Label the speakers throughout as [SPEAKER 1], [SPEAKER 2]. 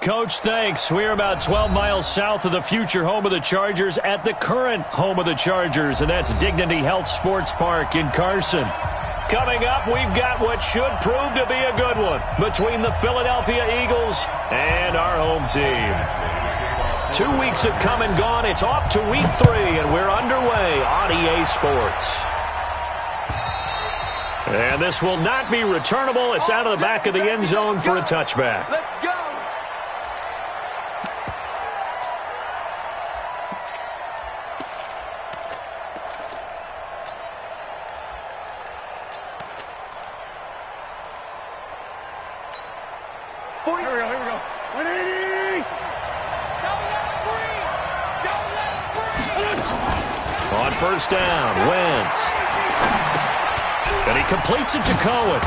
[SPEAKER 1] Coach. Thanks. We're about 12 miles south of the future home of the Chargers at the current home of the Chargers, and that's Dignity Health Sports Park in Carson. Coming up, we've got what should prove to be a good one between the Philadelphia Eagles and our home team. 2 weeks have come and gone. It's off to week 3, and we're underway on EA Sports. And this will not be returnable. It's out of the back of the end zone for a touchback.
[SPEAKER 2] Let's go.
[SPEAKER 3] Here we go. 180!
[SPEAKER 1] On first down, Wentz. And he completes it to Cohen.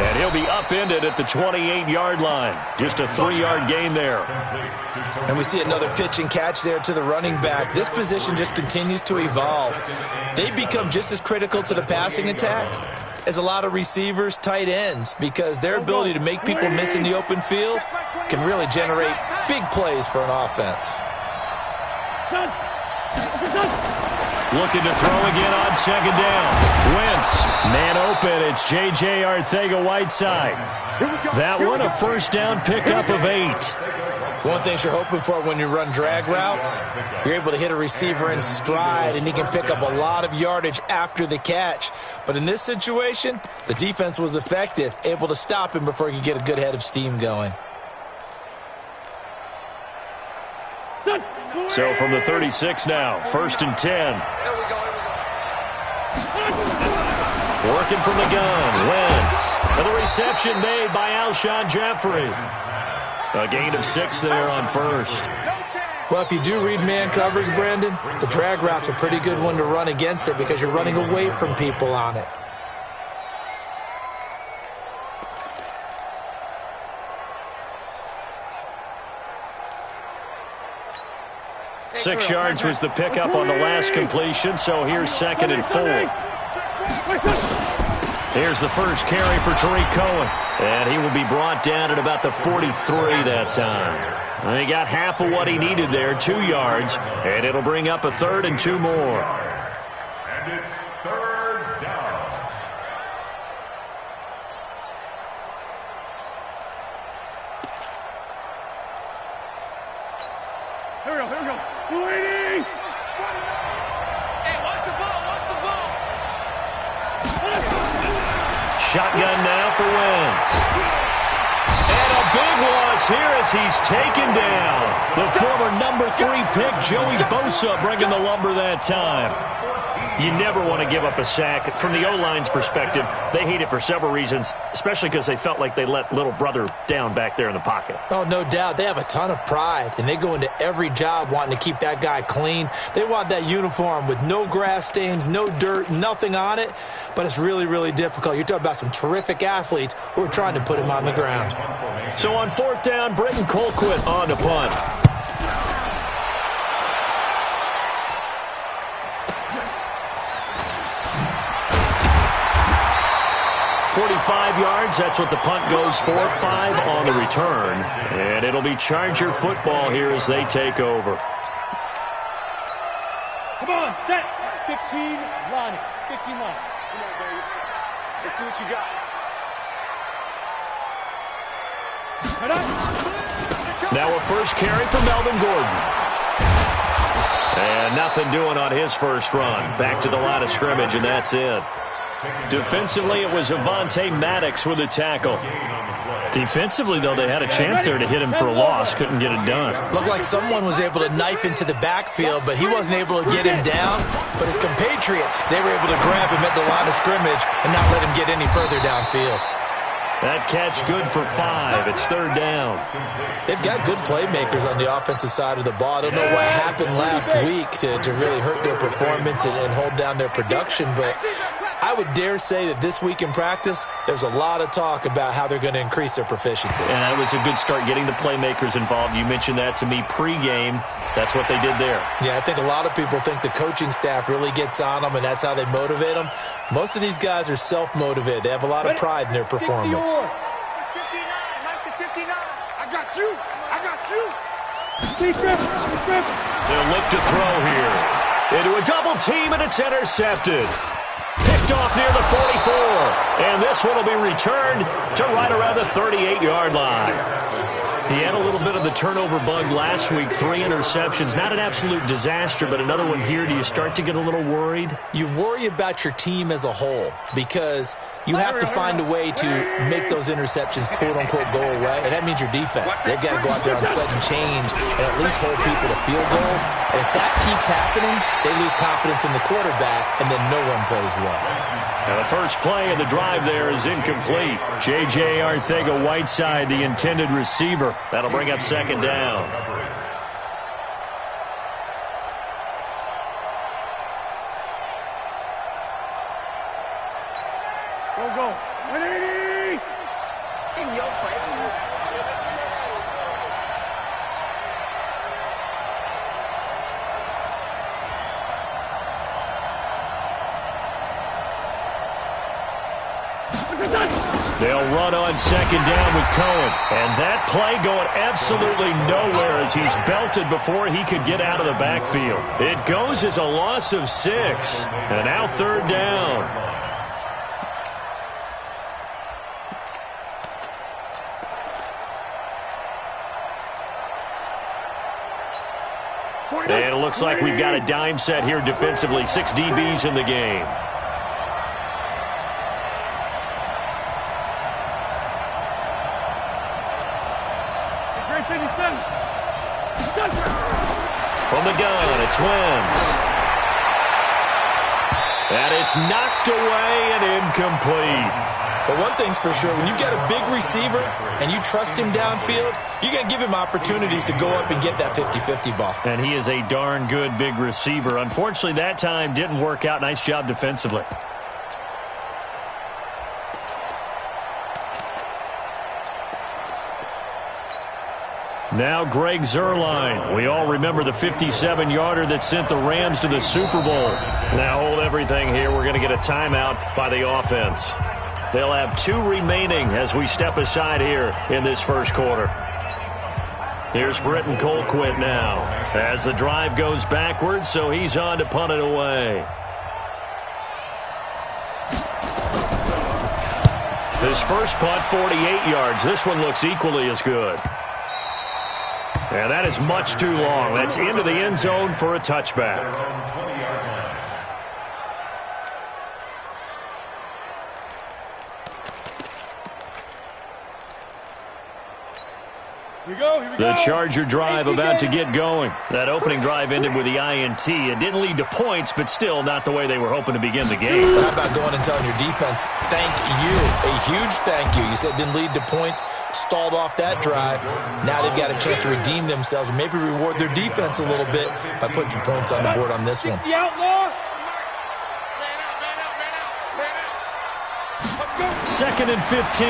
[SPEAKER 1] And he'll be upended at the 28-yard line. Just a 3-yard gain there.
[SPEAKER 4] And we see another pitch and catch there to the running back. This position just continues to evolve. They become just as critical to the passing attack as a lot of receivers, tight ends, because their ability to make people miss in the open field can really generate big plays for an offense.
[SPEAKER 1] Looking to throw again on second down. Wentz, man open. It's J.J. Arcega-Whiteside. That one a first down pickup of 8.
[SPEAKER 4] One thing you're hoping for when you run drag routes, you're able to hit a receiver in stride, and he can pick up a lot of yardage after the catch. But in this situation, the defense was effective, able to stop him before he could get a good head of steam going.
[SPEAKER 1] So from the 36 now, 1st and 10.
[SPEAKER 2] Here we go.
[SPEAKER 1] Working from the gun, Wentz. And the reception made by Alshon Jeffrey. A gain of 6 there on first.
[SPEAKER 4] Well, if you do read man covers, Brendan, the drag route's a pretty good one to run against it because you're running away from people on it.
[SPEAKER 1] Six yards was the pickup on the last completion, so here's 2nd and 4. Here's the first carry for Tariq Cohen, and he will be brought down at about the 43 that time. And he got half of what he needed there, 2 yards, and it'll bring up a 3rd and 2 more.
[SPEAKER 5] And it's 3rd down.
[SPEAKER 3] Here we go. 280!
[SPEAKER 2] Hey, watch the ball.
[SPEAKER 1] Shotgun now for Wentz. And a big loss here as he's taken down. The former number 3 pick, Joey Bosa, bringing the lumber that time. You never want to give up a sack. From the O-line's perspective, they hate it for several reasons, especially because they felt like they let little brother down back there in the pocket.
[SPEAKER 4] Oh, no doubt. They have a ton of pride, and they go into every job wanting to keep that guy clean. They want that uniform with no grass stains, no dirt, nothing on it, but it's really, really difficult. You're talking about some terrific athletes who are trying to put him on the ground.
[SPEAKER 1] So on 4th down, Britton Colquitt on the punt. 45 yards, that's what the punt goes for. 5 on the return. And it'll be Charger football here as they take over.
[SPEAKER 3] Come on, set. 15 line. 15 line.
[SPEAKER 2] Come on, baby. Let's see what you got.
[SPEAKER 1] Now a first carry for Melvin Gordon. And nothing doing on his first run. Back to the line of scrimmage, and that's it. Defensively, it was Avonte Maddox with a tackle. Defensively, though, they had a chance there to hit him for a loss. Couldn't get it done.
[SPEAKER 4] Looked like someone was able to knife into the backfield, but he wasn't able to get him down. But his compatriots, they were able to grab him at the line of scrimmage and not let him get any further downfield.
[SPEAKER 1] That catch good for 5. It's 3rd down.
[SPEAKER 4] They've got good playmakers on the offensive side of the ball. I don't know what happened last week to really hurt their performance and hold down their production, but I would dare say that this week in practice, there's a lot of talk about how they're going to increase their proficiency.
[SPEAKER 1] And that was a good start, getting the playmakers involved. You mentioned that to me pregame. That's what they did there.
[SPEAKER 4] Yeah, I think a lot of people think the coaching staff really gets on them, and that's how they motivate them. Most of these guys are self-motivated. They have a lot of pride in their performance.
[SPEAKER 2] you. I got you.
[SPEAKER 1] They'll look to throw here. Into a double team, and it's intercepted. Picked off near the 44. And this one will be returned to right around the 38-yard line. He had a little bit of the turnover bug last week, 3 interceptions. Not an absolute disaster, but another one here. Do you start to get a little worried?
[SPEAKER 4] You worry about your team as a whole because you have to find a way to make those interceptions, quote-unquote, go away, and that means your defense. They've got to go out there on sudden change and at least hold people to field goals. And if that keeps happening, they lose confidence in the quarterback, and then no one plays well.
[SPEAKER 1] Now the first play of the drive there is incomplete. J.J. Arcega-Whiteside, the intended receiver. That'll bring up second down.
[SPEAKER 3] Go. 180!
[SPEAKER 2] In your face.
[SPEAKER 1] They'll run on second down with Cohen. And that play going absolutely nowhere as he's belted before he could get out of the backfield. It goes as a loss of 6. And now third down. And it looks like we've got a dime set here defensively. 6 DBs in the game. From the gun, it's Wentz. And it's knocked away and incomplete.
[SPEAKER 4] But one thing's for sure, when you get a big receiver and you trust him downfield, you're going to give him opportunities to go up and get that 50-50 ball.
[SPEAKER 1] And he is a darn good big receiver. Unfortunately, that time didn't work out. Nice job defensively. Now Greg Zuerlein. We all remember the 57-yarder that sent the Rams to the Super Bowl. Now hold everything here. We're going to get a timeout by the offense. They'll have 2 remaining as we step aside here in this first quarter. Here's Britton Colquitt now as the drive goes backwards, so he's on to punt it away. His first punt, 48 yards. This one looks equally as good. And that is much too long. That's into the end zone for a touchback.
[SPEAKER 3] Here we go.
[SPEAKER 1] The Charger drive about to get going. That opening drive ended with the INT. It didn't lead to points, but still not the way they were hoping to begin the game.
[SPEAKER 4] How about going and telling your defense, thank you, a huge thank you. You said it didn't lead to points, stalled off that drive. Now they've got a chance to redeem themselves and maybe reward their defense a little bit by putting some points on the board on this one.
[SPEAKER 3] The outlaw.
[SPEAKER 1] Second and 15.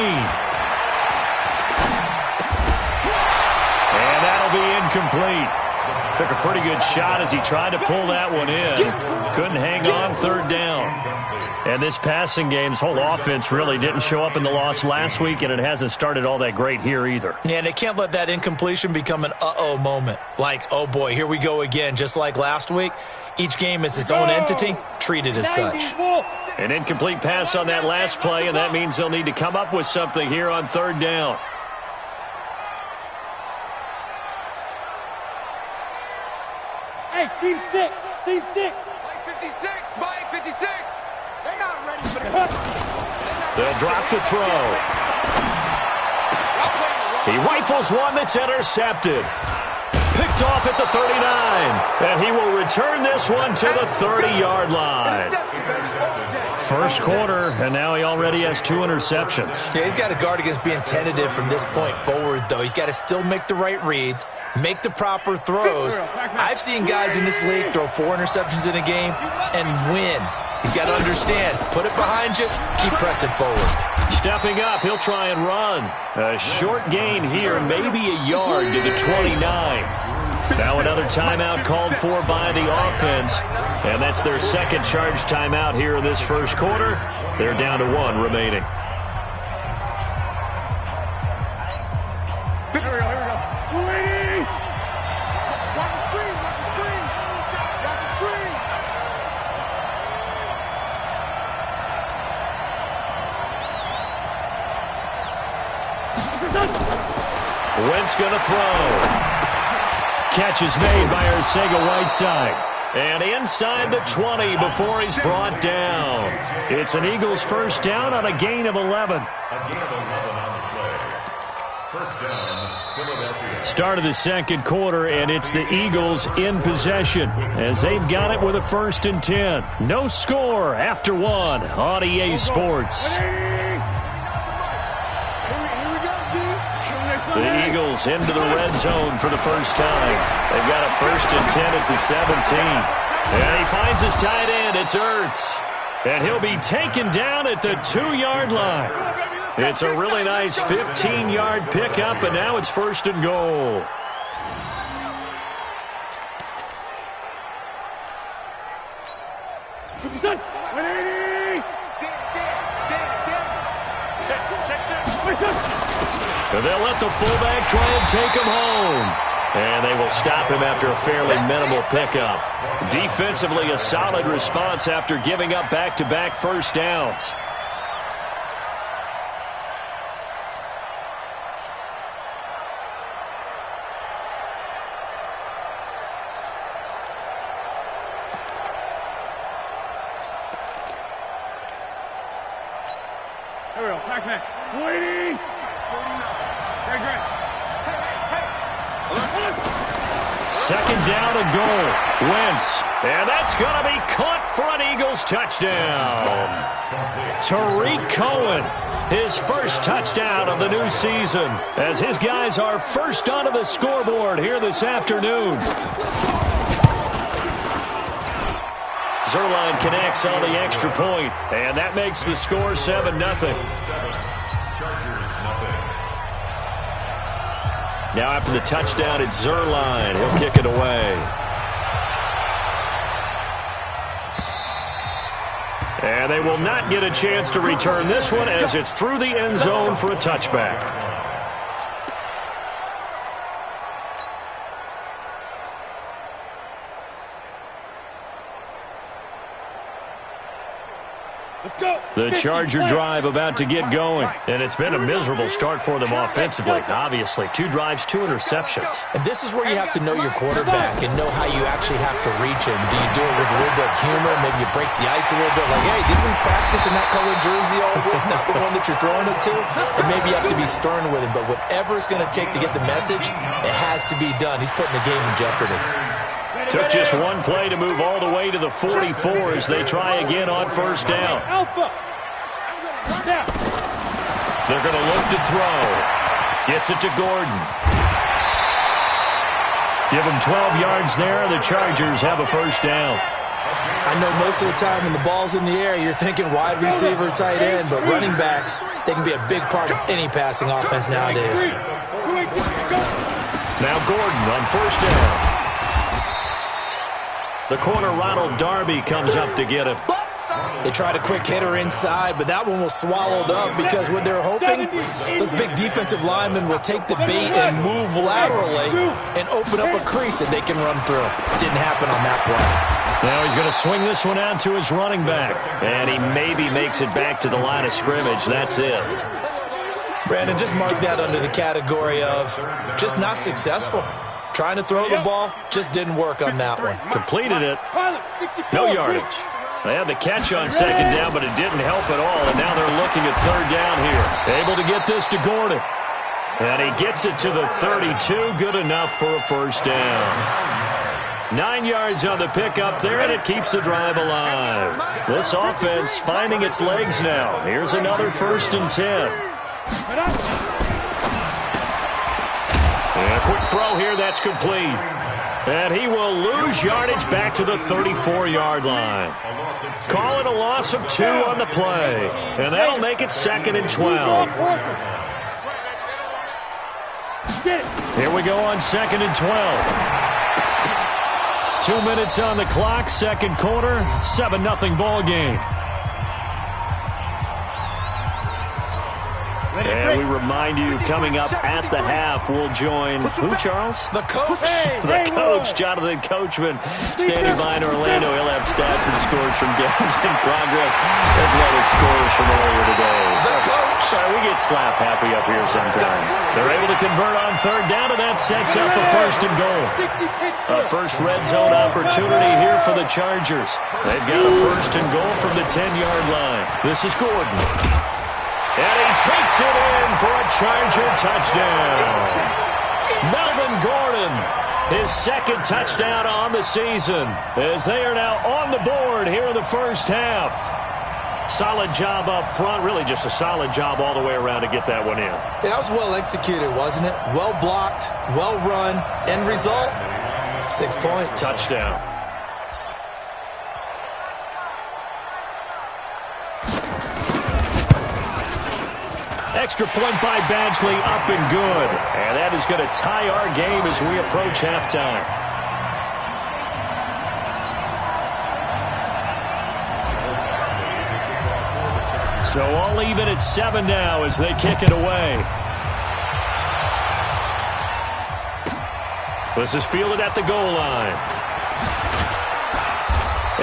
[SPEAKER 1] And that'll be incomplete. Took a pretty good shot as he tried to pull that one in. Couldn't hang on, third down. And this passing game, this whole offense really didn't show up in the loss last week, and it hasn't started all that great here either.
[SPEAKER 4] Yeah, and they can't let that incompletion become an uh-oh moment. Like, oh boy, here we go again. Just like last week, each game is its own entity, treated as such.
[SPEAKER 1] An incomplete pass on that last play, and that means they'll need to come up with something here on third down.
[SPEAKER 3] Hey, Steve 6. Steve 6.
[SPEAKER 2] Mike 56. Mike 56. They're not ready for the
[SPEAKER 1] They'll drop the throw. He rifles one that's intercepted. Picked off at the 39. And he will return this one to the 30-yard line. First quarter, and now he already has 2 interceptions.
[SPEAKER 4] Yeah, he's got to guard against being tentative from this point forward, though. He's got to still make the right reads, make the proper throws. I've seen guys in this league throw 4 interceptions in a game and win. He's got to understand, put it behind you, keep pressing forward.
[SPEAKER 1] Stepping up, he'll try and run. A short gain here, maybe a yard to the 29. Now another timeout called for by the offense. And that's their second charge timeout here in this first quarter. They're down to 1 remaining.
[SPEAKER 3] Here we go. 280.
[SPEAKER 2] Watch the screen, watch the screen. Watch the screen.
[SPEAKER 1] Wentz going to throw. Catch is made by Arcega-Whiteside. And inside the 20 before he's brought down. It's an Eagles first down on a gain of 11.
[SPEAKER 5] A gain of 11 on the play. First down, Philadelphia.
[SPEAKER 1] Start of the second quarter, and it's the Eagles in possession as they've got it with a 1st and 10. No score after 1 on EA Sports. The Eagles into the red zone for the first time. They've got a 1st and 10 at the 17. And he finds his tight end. It's Ertz. And he'll be taken down at the 2-yard line. It's a really nice 15-yard pickup, and now it's 1st and goal.
[SPEAKER 3] Check.
[SPEAKER 1] They'll let the fullback try and take him home. And they will stop him after a fairly minimal pickup. Defensively, a solid response after giving up back-to-back first downs.
[SPEAKER 3] Here we go. Pac-Man. 280.
[SPEAKER 1] Second down and goal. Wentz. And that's going to be caught for an Eagles touchdown. Tariq Cohen, his first touchdown of the new season, as his guys are first onto the scoreboard here this afternoon. Zerline connects on the extra point, and that makes the score 7-0. Now after the touchdown, it's Zerline. He'll kick it away. And they will not get a chance to return this one as it's through the end zone for a touchback. The Charger drive about to get going. And it's been a miserable start for them offensively. Obviously, 2 drives, 2 interceptions.
[SPEAKER 4] And this is where you have to know your quarterback and know how you actually have to reach him. Do you do it with a little bit of humor? Maybe you break the ice a little bit. Like, hey, didn't we practice in that colored jersey all week? Not the one that you're throwing it to? And maybe you have to be stern with him. But whatever it's going to take to get the message, it has to be done. He's putting the game in jeopardy.
[SPEAKER 1] Took just one play to move all the way to the 44 as they try again on first down. They're going to look to throw. Gets it to Gordon. Give him 12 yards there. The Chargers have a first down.
[SPEAKER 4] I know most of the time when the ball's in the air, you're thinking wide receiver, tight end, but running backs, they can be a big part of any passing offense nowadays.
[SPEAKER 1] Now Gordon on first down. The corner, Ronald Darby, comes up to get him.
[SPEAKER 4] They tried a quick hitter inside, but that one was swallowed up because what they're hoping, those big defensive linemen will take the bait and move laterally and open up a crease that they can run through. Didn't happen on that play.
[SPEAKER 1] Now he's going to swing this one out to his running back. And he maybe makes it back to the line of scrimmage. That's it.
[SPEAKER 4] Brandon, just mark that under the category of just not successful. Trying to throw the ball, just didn't work on that one.
[SPEAKER 1] Completed it. No yardage. They had the catch on second down, but it didn't help at all. And now they're looking at third down here. Able to get this to Gordon. And he gets it to the 32. Good enough for a first down. 9 yards on the pickup there, and it keeps the drive alive. This offense finding its legs now. Here's another 1st and 10. And a quick throw here, that's complete. And he will lose yardage back to the 34-yard line. Call it a loss of 2 on the play. And that'll make it 2nd and 12. Here we go on 2nd and 12. 2 minutes on the clock, second quarter, 7-0 ball game. And we remind you, coming up at the half, we'll join who, Charles?
[SPEAKER 4] The coach.
[SPEAKER 1] The coach, Jonathan Coachman, standing by in Orlando. He'll have stats and scores from games in progress, as well as scores from earlier today.
[SPEAKER 4] The coach.
[SPEAKER 1] Sorry, we get slap happy up here sometimes. They're able to convert on third down, and that sets up a first and goal. A first red zone opportunity here for the Chargers. They've got a first and goal from the 10-yard line. This is Gordon. And he takes it in for a Charger touchdown. Melvin Gordon, his second touchdown on the season, as they are now on the board here in the first half. Solid job up front, really just a solid job all the way around to get that one in.
[SPEAKER 4] That was well executed, wasn't it? Well blocked, well run. End result, 6 points.
[SPEAKER 1] Touchdown. Extra point by Badgley, up and good. And that is going to tie our game as we approach halftime. So all even at 7 now as they kick it away. This is fielded at the goal line.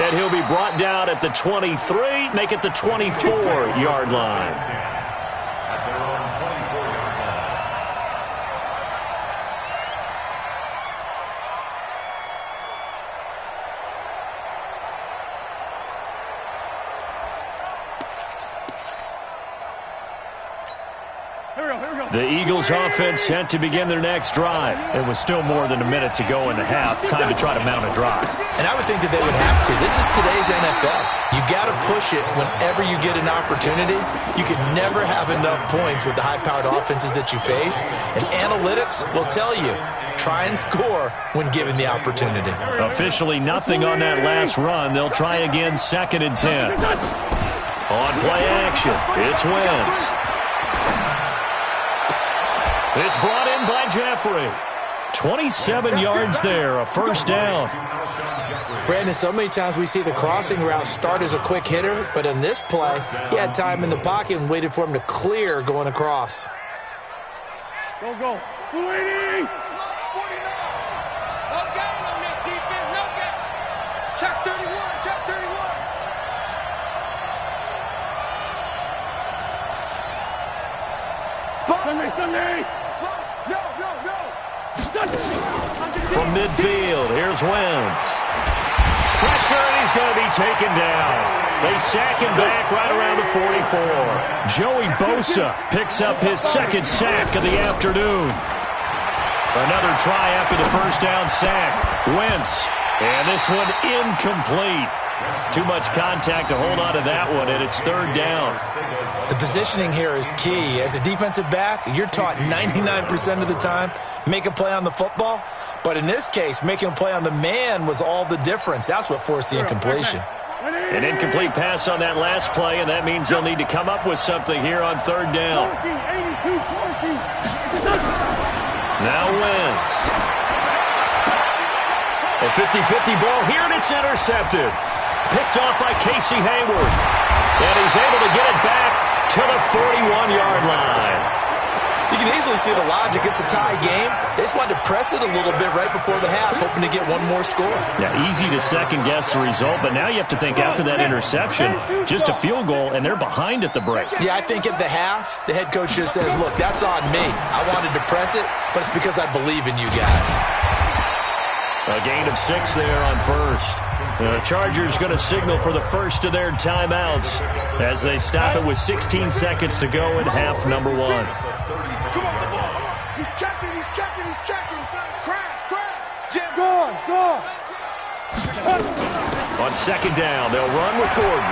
[SPEAKER 1] And he'll be brought down at the 23, make it the 24-yard line. The Eagles offense set to begin their next drive. It was still more than a minute to go in the half. Time to try to mount a drive.
[SPEAKER 4] And I would think that they would have to. This is today's NFL. You got to push it whenever you get an opportunity. You can never have enough points with the high-powered offenses that you face. And analytics will tell you, try and score when given the opportunity.
[SPEAKER 1] Officially nothing on that last run. They'll try again, 2nd and 10. On play action, it's Wentz. It's brought in by Jeffrey. 27 yards there, a first down.
[SPEAKER 4] Brandon, so many times we see the crossing route start as a quick hitter, but in this play, he had time in the pocket and waited for him to clear going across.
[SPEAKER 3] Go, go. 280.
[SPEAKER 2] No game on this defense, no game. Check 31, check 31. Spot.
[SPEAKER 3] Sunday.
[SPEAKER 2] No.
[SPEAKER 1] From midfield, here's Wentz. Pressure, and he's going to be taken down. They sack him back right around the 44. Joey Bosa picks up his second sack of the afternoon. Another try after the first down sack. Wentz, and this one incomplete. Too much contact to hold on to that one, and it's third down.
[SPEAKER 4] The positioning here is key. As a defensive back, you're taught 99% of the time, make a play on the football. But in this case, making a play on the man was all the difference. That's what forced the incompletion.
[SPEAKER 1] An incomplete pass on that last play, and that means they'll need to come up with something here on third down. Now Wentz. A 50-50 ball here, and it's intercepted. Picked off by Casey Hayward. And he's able to get it back to the 41-yard line.
[SPEAKER 4] You can easily see the logic. It's a tie game. They just wanted to press it a little bit right before the half, hoping to get one more score.
[SPEAKER 1] Yeah, easy to second-guess the result, but now you have to think after that interception, just a field goal, and they're behind at the break.
[SPEAKER 4] Yeah, I think at the half, the head coach just says, look, that's on me. I wanted to press it, but it's because I believe in you guys.
[SPEAKER 1] A gain of 6 there on first. The Chargers going to signal for the first of their timeouts as they stop it with 16 seconds to go in half number 1.
[SPEAKER 2] Come on, the ball. He's checking. Crash. Jim.
[SPEAKER 3] Go.
[SPEAKER 1] On second down, they'll run with Gordon.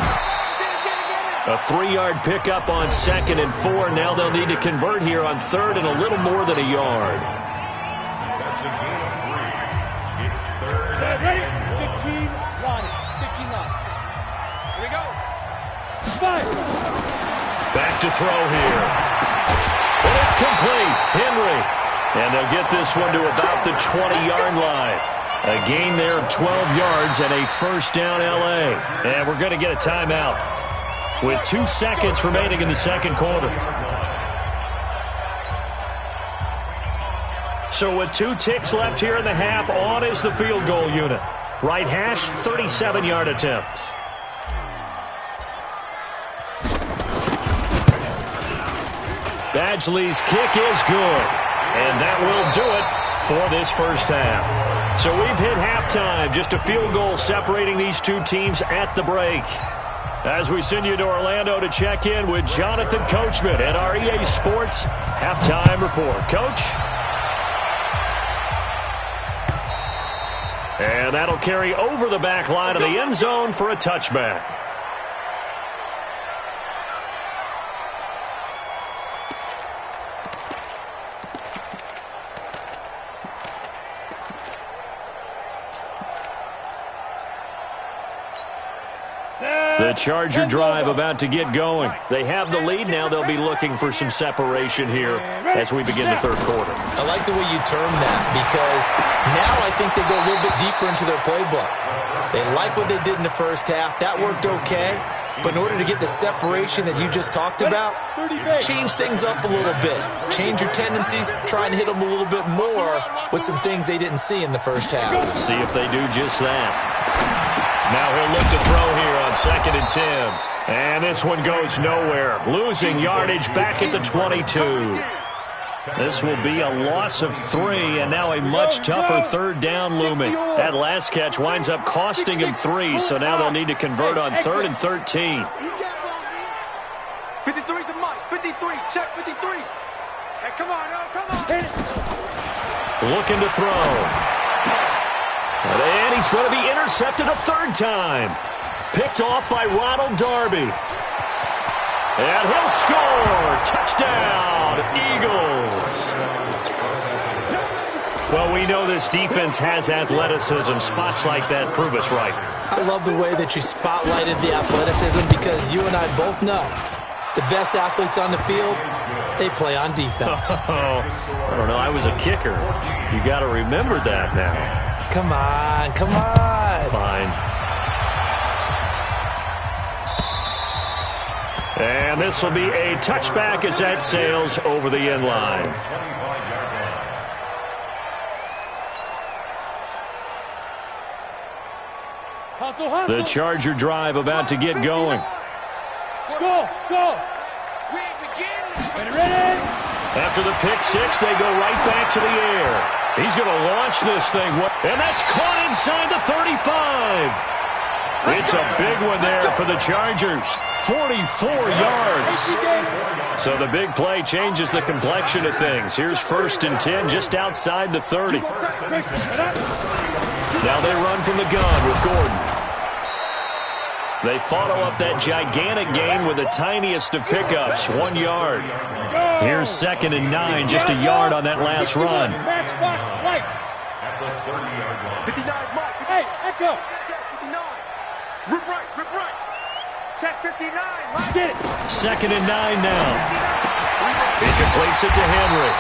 [SPEAKER 1] A 3-yard pickup on 2nd and 4. Now they'll need to convert here on 3rd and a little more than a yard.
[SPEAKER 5] That's a gain of 3. It's 3rd and
[SPEAKER 3] Ready?
[SPEAKER 5] 1.
[SPEAKER 3] 15 line. Here we go. 5.
[SPEAKER 1] Back to throw here. And it's complete. Henry. And they'll get this one to about the 20-yard line. A gain there of 12 yards and a first down L.A. And we're going to get a timeout with 2 seconds remaining in the second quarter. So with 2 ticks left here in the half, on is the field goal unit. Right hash, 37-yard attempt. Badgley's kick is good. And that will do it for this first half. So we've hit halftime. Just a field goal separating these two teams at the break. As we send you to Orlando to check in with Jonathan Coachman at our EA Sports Halftime Report. Coach? And that'll carry over the back line of the end zone for a touchback. The Charger drive about to get going. They have the lead. Now they'll be looking for some separation here as we begin the third quarter.
[SPEAKER 4] I like the way you term that because now I think they go a little bit deeper into their playbook. They like what they did in the first half. That worked okay. But in order to get the separation that you just talked about, change things up a little bit. Change your tendencies. Try and hit them a little bit more with some things they didn't see in the first half.
[SPEAKER 1] See if they do just that. Now he'll look to throw here on 2nd and 10. And this one goes nowhere. Losing yardage back at the 22. This will be a loss of 3, and now a much tougher third down looming. That last catch winds up costing him 3, so now they'll need to convert on 3rd and 13.
[SPEAKER 2] 53's the mic. 53. Check 53. Hey, come on, come on.
[SPEAKER 1] Looking to throw. And he's going to be intercepted a 3rd time. Picked off by Ronald Darby. And he'll score. Touchdown, Eagles. Well, we know this defense has athleticism. Spots like that prove us right.
[SPEAKER 4] I love the way that you spotlighted the athleticism because you and I both know the best athletes on the field, they play on defense.
[SPEAKER 1] I don't know. I was a kicker. You got to remember that now.
[SPEAKER 4] Come on, come on.
[SPEAKER 1] Fine. And this will be a touchback as that sails over the end line. The Charger drive about to get going.
[SPEAKER 3] Go, go. Ready.
[SPEAKER 1] After the pick 6, they go right back to the air. He's going to launch this thing. And that's caught inside the 35. It's a big one there for the Chargers. 44 yards. So the big play changes the complexion of things. Here's 1st and 10 just outside the 30. Now they run from the gun with Gordon. They follow up that gigantic gain with the tiniest of pickups, 1 yard. Here's 2nd and 9, just a yard on that last run.
[SPEAKER 3] Match box right.
[SPEAKER 2] 59, Mike.
[SPEAKER 3] Hey, echo.
[SPEAKER 2] Check 59. Rip right. Check 59, Mike.
[SPEAKER 3] Get it.
[SPEAKER 1] 2nd and 9 now. He completes it to Henry.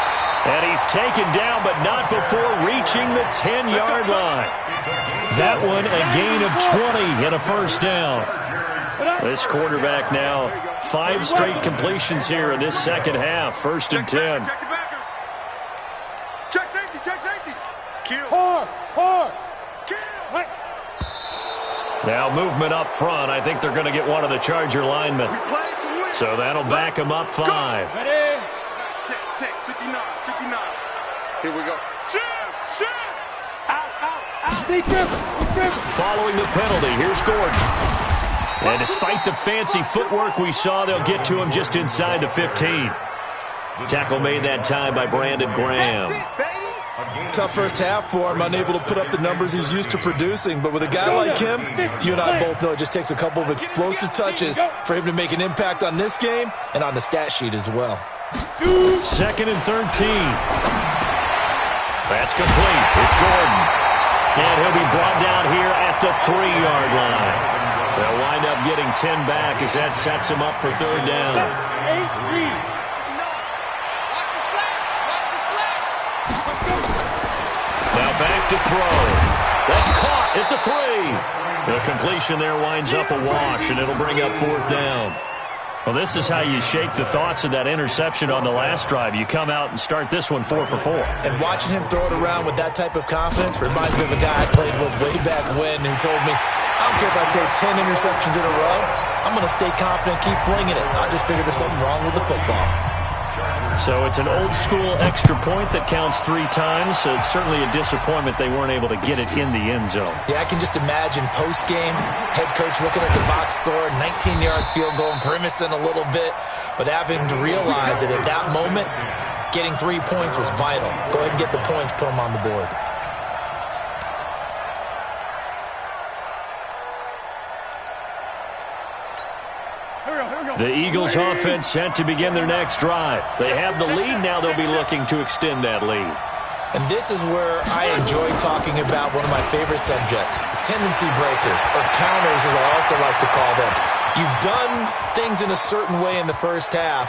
[SPEAKER 1] And he's taken down, but not before reaching the 10-yard line. That one, a gain of 20 and a 1st down. This quarterback now, 5 straight completions here in this second half. 1st and 10.
[SPEAKER 2] Check the backer. Check safety. Kill.
[SPEAKER 3] Hard.
[SPEAKER 2] Kill.
[SPEAKER 1] Now movement up front. I think they're going to get one of the Charger linemen.
[SPEAKER 2] We play to win.
[SPEAKER 1] So that'll back them up 5.
[SPEAKER 3] Ready.
[SPEAKER 2] Check. 59. Here we go. Shift. Out.
[SPEAKER 3] Defense.
[SPEAKER 1] Following the penalty, here's Gordon. And despite the fancy footwork we saw, they'll get to him just inside the 15. Tackle made that time by Brandon Graham.
[SPEAKER 2] That's it, baby.
[SPEAKER 4] Tough first half for him, unable to put up the numbers he's used to producing. But with a guy like him, you and I both know it just takes a couple of explosive touches for him to make an impact on this game and on the stat sheet as well.
[SPEAKER 1] 2nd and 13. That's complete. It's Gordon. And he'll be brought down here at the 3-yard line. They'll wind up getting 10 back as that sets him up for 3rd down.
[SPEAKER 3] 8-3.
[SPEAKER 1] Now back to throw. That's caught at the 3. The completion there winds up a wash, and it'll bring up 4th down. Well, this is how you shake the thoughts of that interception on the last drive. You come out and start this one 4 for 4.
[SPEAKER 4] And watching him throw it around with that type of confidence reminds me of a guy I played with way back when who told me, I don't care if I throw 10 interceptions in a row. I'm going to stay confident, keep flinging it. I just figured there's something wrong with the football.
[SPEAKER 1] So it's an old-school extra point that counts 3 times. So it's certainly a disappointment they weren't able to get it in the end zone.
[SPEAKER 4] Yeah, I can just imagine post-game, head coach looking at the box score, 19-yard field goal, grimacing a little bit, but having to realize that at that moment, getting 3 points was vital. Go ahead and get the points, put them on the board.
[SPEAKER 1] The Eagles offense set to begin their next drive. They have the lead. Now they'll be looking to extend that lead.
[SPEAKER 4] And this is where I enjoy talking about one of my favorite subjects, tendency breakers, or counters as I also like to call them. You've done things in a certain way in the first half.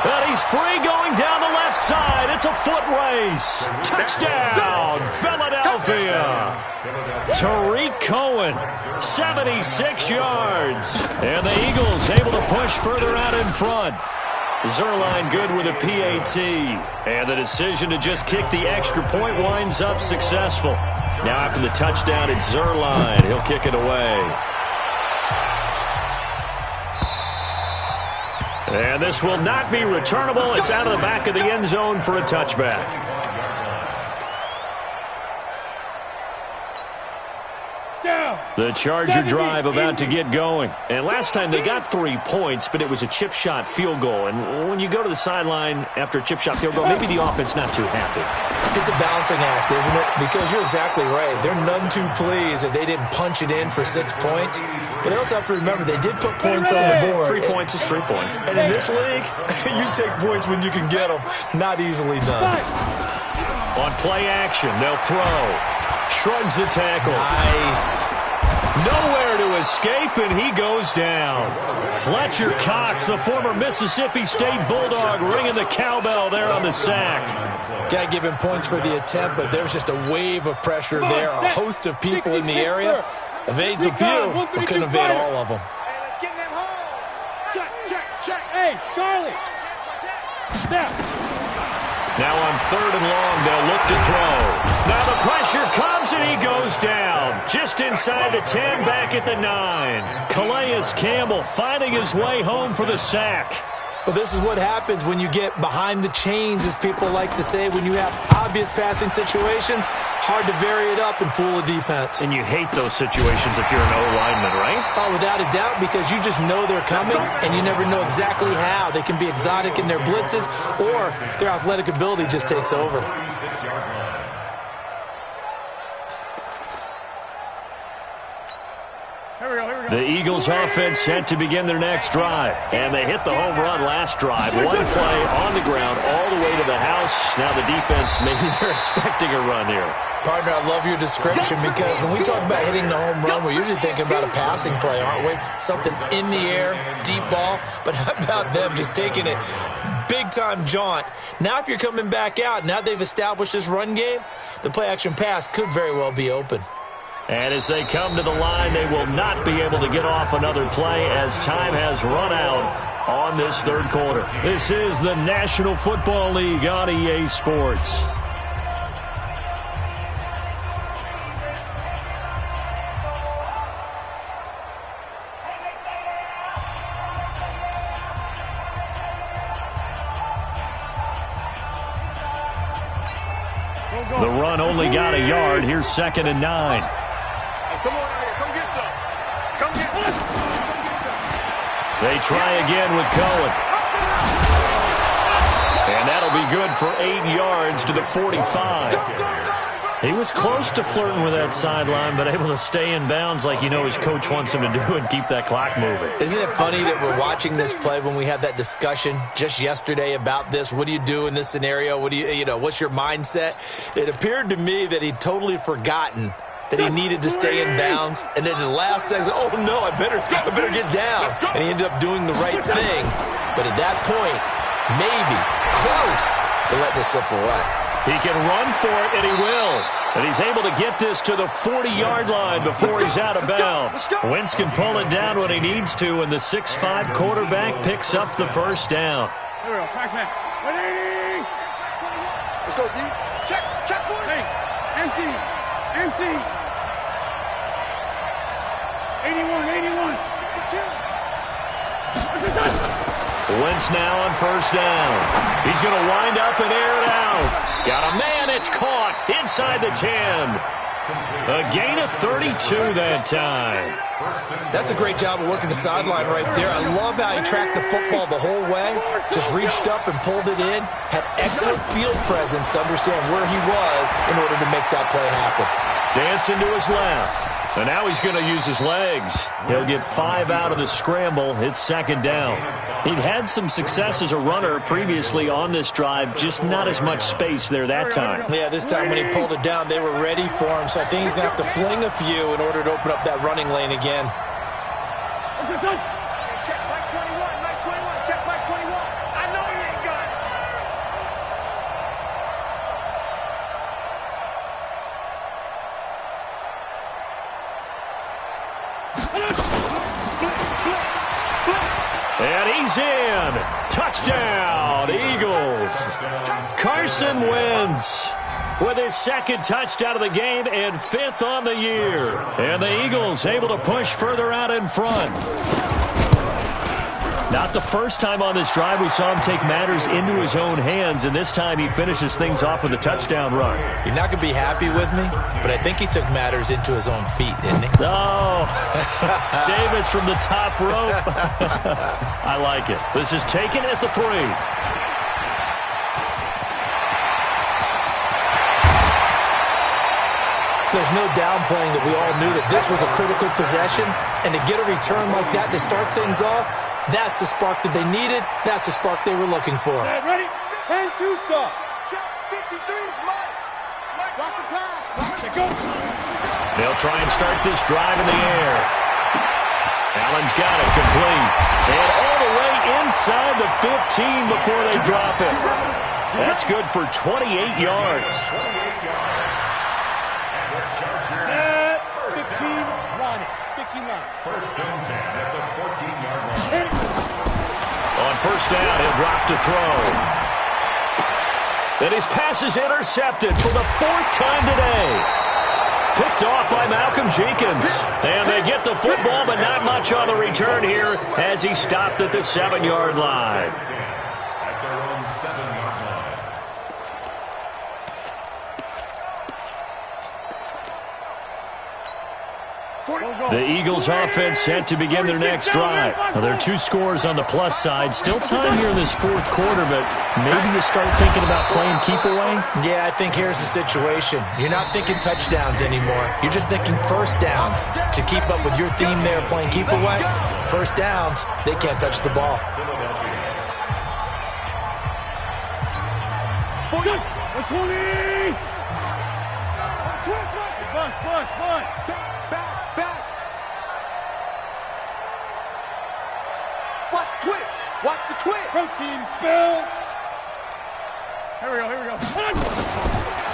[SPEAKER 1] And he's free going down the left side. It's a foot race. Touchdown, Philadelphia. Tariq Cohen, 76 yards. And the Eagles able to push further out in front. Zerline good with a PAT. And the decision to just kick the extra point winds up successful. Now after the touchdown, it's Zerline. He'll kick it away. And this will not be returnable. It's out of the back of the end zone for a touchback. The Charger drive about to get going. And last time they got 3 points, but it was a chip shot field goal. And when you go to the sideline after a chip shot field goal, maybe the offense not too happy.
[SPEAKER 4] It's a balancing act, isn't it? Because you're exactly right. They're none too pleased that they didn't punch it in for 6 points. But they also have to remember they did put points on the board.
[SPEAKER 1] 3 points is 3 points.
[SPEAKER 4] And in this league, you take points when you can get them. Not easily done.
[SPEAKER 1] On play action, they'll throw. Shrugs the tackle.
[SPEAKER 4] Nice.
[SPEAKER 1] Nowhere to escape, and he goes down. Fletcher Cox, the former Mississippi State Bulldog, ringing the cowbell there on the sack.
[SPEAKER 4] Got to give him points for the attempt, but there's just a wave of pressure there. A host of people in the area. Evades a few, but couldn't evade all of them.
[SPEAKER 2] Hey, let's get in them holes. Check. Hey, Charlie.
[SPEAKER 1] Now on 3rd and long, they'll look to throw. Now the pressure comes, and he goes down. Just inside the 10, back at the 9. Calais Campbell finding his way home for the sack.
[SPEAKER 4] Well, this is what happens when you get behind the chains, as people like to say. When you have obvious passing situations, hard to vary it up and fool a defense.
[SPEAKER 1] And you hate those situations if you're an O-lineman, right?
[SPEAKER 4] Oh, without a doubt, because you just know they're coming, and you never know exactly how. They can be exotic in their blitzes, or their athletic ability just takes over.
[SPEAKER 1] The Eagles offense set to begin their next drive. And they hit the home run last drive. One play on the ground all the way to the house. Now the defense, maybe they're expecting a run here.
[SPEAKER 4] Partner, I love your description, because when we talk about hitting the home run, we're usually thinking about a passing play, aren't we? Something in the air, deep ball. But how about them just taking it big-time jaunt? Now if you're coming back out, now they've established this run game, the play-action pass could very well be open.
[SPEAKER 1] And as they come to the line, they will not be able to get off another play as time has run out on this 3rd quarter. This is the National Football League on EA Sports. The run only got a yard. Here's 2nd and 9.
[SPEAKER 2] Come on out here. Come get some. Come get some.
[SPEAKER 1] They try again with Cohen. And that'll be good for 8 yards to the 45. He was close to flirting with that sideline, but able to stay in bounds like his coach wants him to do and keep that clock moving.
[SPEAKER 4] Isn't it funny that we're watching this play when we had that discussion just yesterday about this? What do you do in this scenario? What do what's your mindset? It appeared to me that he'd totally forgotten that he needed to stay in bounds, and then the last second, oh no, I better get down. And he ended up doing the right thing. But at that point, maybe close to letting it slip away.
[SPEAKER 1] He can run for it, and he will. And he's able to get this to the 40-yard line before he's out of bounds. Wentz can pull it down when he needs to, and the 6'5" quarterback picks up the first down.
[SPEAKER 2] Here we go. Back. 180. Let's go, D. Check, boy. Hey, empty. 81.
[SPEAKER 1] Wentz now on first down. He's going to wind up and air it out. Got a man. It's caught inside the 10. A gain of 32 that time.
[SPEAKER 4] That's a great job of working the sideline right there. I love how he tracked the football the whole way. Just reached up and pulled it in. Had excellent field presence to understand where he was in order to make that play happen.
[SPEAKER 1] Dancing to his left. And now he's going to use his legs. He'll get 5 out of the scramble. It's second down. He'd had some success as a runner previously on this drive, just not as much space there that time.
[SPEAKER 4] Yeah, this time when he pulled it down, they were ready for him. So I think he's going to have to fling a few in order to open up that running lane again.
[SPEAKER 2] Check Mike 21. Check Mike 21. I know he ain't got it.
[SPEAKER 1] And he's in. Touchdown, Eagles. Carson Wentz with his second touchdown of the game and 5th on the year. And the Eagles able to push further out in front. Not the first time on this drive we saw him take matters into his own hands, and this time he finishes things off with a touchdown run.
[SPEAKER 4] You're not going to be happy with me, but I think he took matters into his own feet, didn't he?
[SPEAKER 1] Oh, Davis from the top rope. I like it. This is taken at the 3.
[SPEAKER 4] There's no downplaying that we all knew that this was a critical possession, and to get a return like that to start things off, that's the spark that they needed. That's the spark they were looking for.
[SPEAKER 3] Ready? 10-2 stop.
[SPEAKER 2] Check 53 is Mike. Watch the pass.
[SPEAKER 3] Go.
[SPEAKER 1] They'll try and start this drive in the air. Allen's got it complete. And all the way inside the 15 before they drop it. That's good for 28 yards.
[SPEAKER 3] 15 line.
[SPEAKER 5] First and 10 at the 14-yard line.
[SPEAKER 1] On first down, he'll drop to throw. And his pass is intercepted for the 4th time today. Picked off by Malcolm Jenkins. And they get the football, but not much on the return here as he stopped at the 7-yard line.
[SPEAKER 5] At their own 7-yard line.
[SPEAKER 1] The Eagles offense set to begin their next drive. Now, there are 2 scores on the plus side. Still time here in this 4th quarter, but maybe you start thinking about playing keep away?
[SPEAKER 4] Yeah, I think here's the situation. You're not thinking touchdowns anymore. You're just thinking first downs. To keep up with your theme there, playing keep away, first downs, they can't touch the ball.
[SPEAKER 2] Watch the twitch.
[SPEAKER 3] Protein spill. Here we go.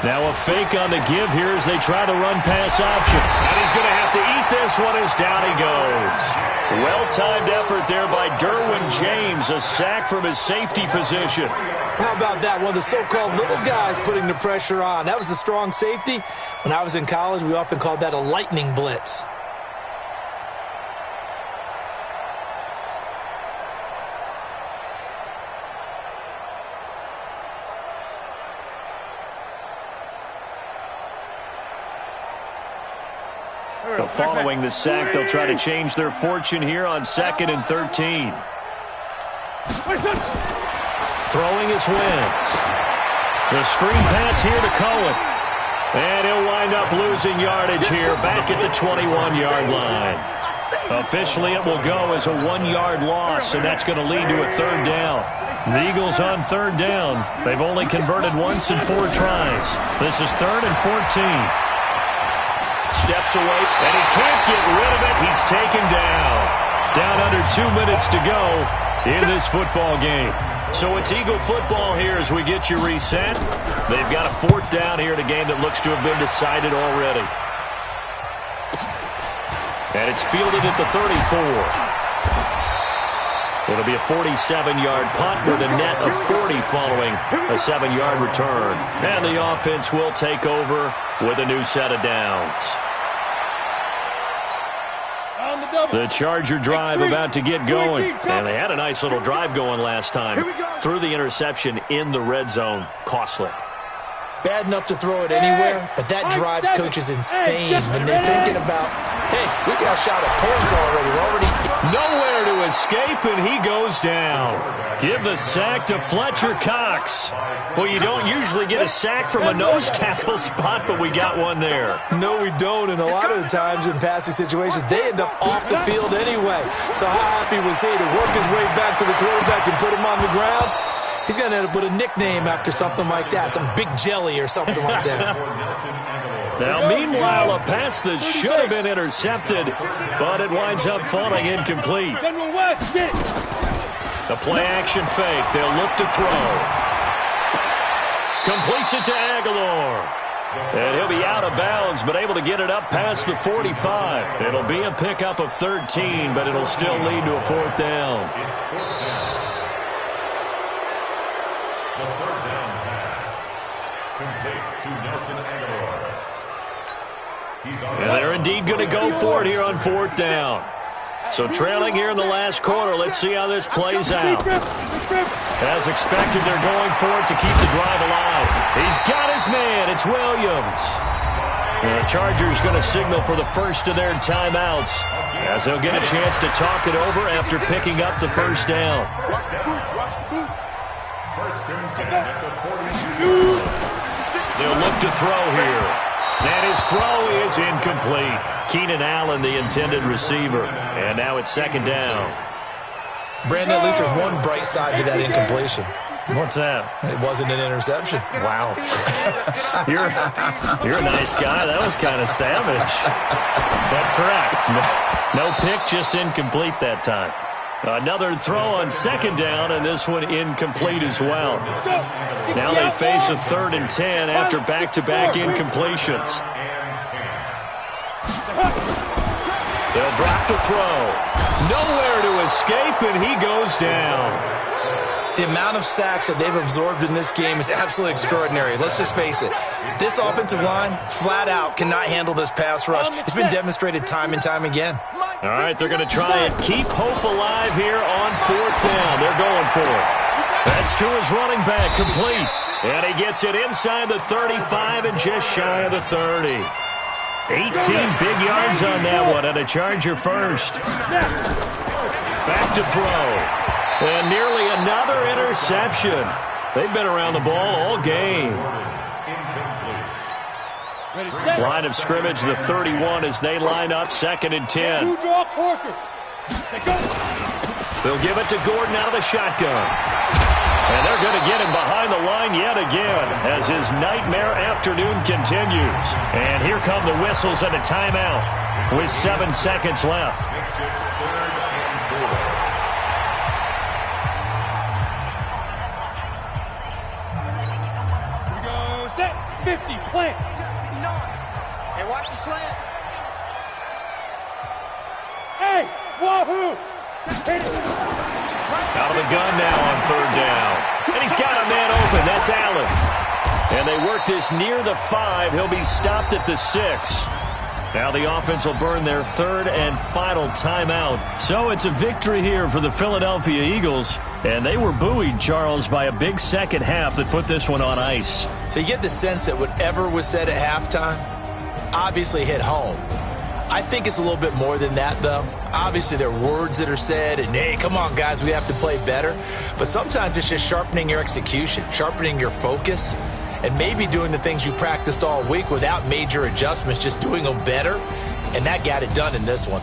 [SPEAKER 1] Now a fake on the give here as they try the run-pass option. And he's going to have to eat this one as down he goes. Well-timed effort there by Derwin James, a sack from his safety position.
[SPEAKER 4] How about that? One of the so-called little guys putting the pressure on. That was the strong safety. When I was in college, we often called that a lightning blitz.
[SPEAKER 1] Following the sack, they'll try to change their fortune here on 2nd and 13. Throwing is Wentz. The screen pass here to Cohen. And he'll wind up losing yardage here back at the 21-yard line. Officially, it will go as a 1-yard loss, and that's going to lead to a 3rd down. The Eagles on 3rd down. They've only converted once in 4 tries. This is 3rd and 14. Steps away, and he can't get rid of it. He's taken down. Down under 2 minutes to go. in this football game. So it's Eagle football here as we get you reset. They've got a 4th down here in a game that looks to have been decided already. And it's fielded at the 34. It'll be a 47-yard punt with a net of 40 following a 7-yard return. And the offense will take over with a new set of downs. The Charger drive about to get going. And they had a nice little drive going last time. Threw the interception in the red zone. Costly.
[SPEAKER 4] Bad enough to throw it anywhere, but that drives coaches insane when they're thinking about, hey, we got a shot at points already. We're already
[SPEAKER 1] nowhere to escape, and he goes down. Give the sack to Fletcher Cox. Well, you don't usually get a sack from a nose tackle spot, but we got one there.
[SPEAKER 4] No, we don't, and a lot of the times in passing situations, they end up off the field anyway. So how happy was he to work his way back to the quarterback and put him on the ground? He's going to end up with a nickname after something like that, some Big Jelly or something like that.
[SPEAKER 1] Now, meanwhile, a pass that should have been intercepted, but it winds up falling incomplete. The play-action fake. They'll look to throw. Completes it to Aguilar. And he'll be out of bounds, but able to get it up past the 45. It'll be a pickup of 13, but it'll still lead to a 4th down.
[SPEAKER 5] It's 4th down. The 3rd down pass. Complete to Nelson Aguilar.
[SPEAKER 1] And they're indeed going to go for it here on 4th down. So trailing here in the last quarter. Let's see how this plays out. As expected, they're going for it to keep the drive alive. He's got his man. It's Williams. And the Chargers going to signal for the first of their timeouts as they'll get a chance to talk it over after picking up the 1st down. They'll look to throw here. And his throw is incomplete. Keenan Allen, the intended receiver. And now it's 2nd down.
[SPEAKER 4] Brandon, at least there's one bright side to that incompletion.
[SPEAKER 1] What's that?
[SPEAKER 4] It wasn't an interception.
[SPEAKER 1] Wow. You're a nice guy. That was kind of savage. But correct. No pick, just incomplete that time. Another throw on 2nd down, and this one incomplete as well. Now they face a 3rd and 10 after back-to-back incompletions. They'll drop to throw. Nowhere to escape, and he goes down.
[SPEAKER 4] The amount of sacks that they've absorbed in this game is absolutely extraordinary. Let's just face it. This offensive line, flat out, cannot handle this pass rush. It's been demonstrated time and time again.
[SPEAKER 1] All right, they're going to try and keep hope alive here on 4th down. They're going for it. That's to his running back, complete. And he gets it inside the 35 and just shy of the 30. 18 big yards on that one, and a Charger first. Back to throw. And nearly another interception. They've been around the ball all game. Line of scrimmage, the 31 as they line up 2nd and 10. They'll give it to Gordon out of the shotgun. And they're going to get him behind the line yet again as his nightmare afternoon continues. And here come the whistles and a timeout with 7 seconds left.
[SPEAKER 3] Here we go, set, 50, plant.
[SPEAKER 2] Hey, watch the slant.
[SPEAKER 3] Hey, wahoo!
[SPEAKER 1] Out of the gun now on 3rd down. And he's got a man open. That's Allen. And they work this near the 5. He'll be stopped at the 6. Now the offense will burn their 3rd and final timeout. So it's a victory here for the Philadelphia Eagles. And they were buoyed, Charles, by a big 2nd half that put this one on ice.
[SPEAKER 4] So you get the sense that whatever was said at halftime obviously hit home. I think it's a little bit more than that, though. Obviously, there are words that are said, and, hey, come on, guys, we have to play better. But sometimes it's just sharpening your execution, sharpening your focus, and maybe doing the things you practiced all week without major adjustments, just doing them better. And that got it done in this one.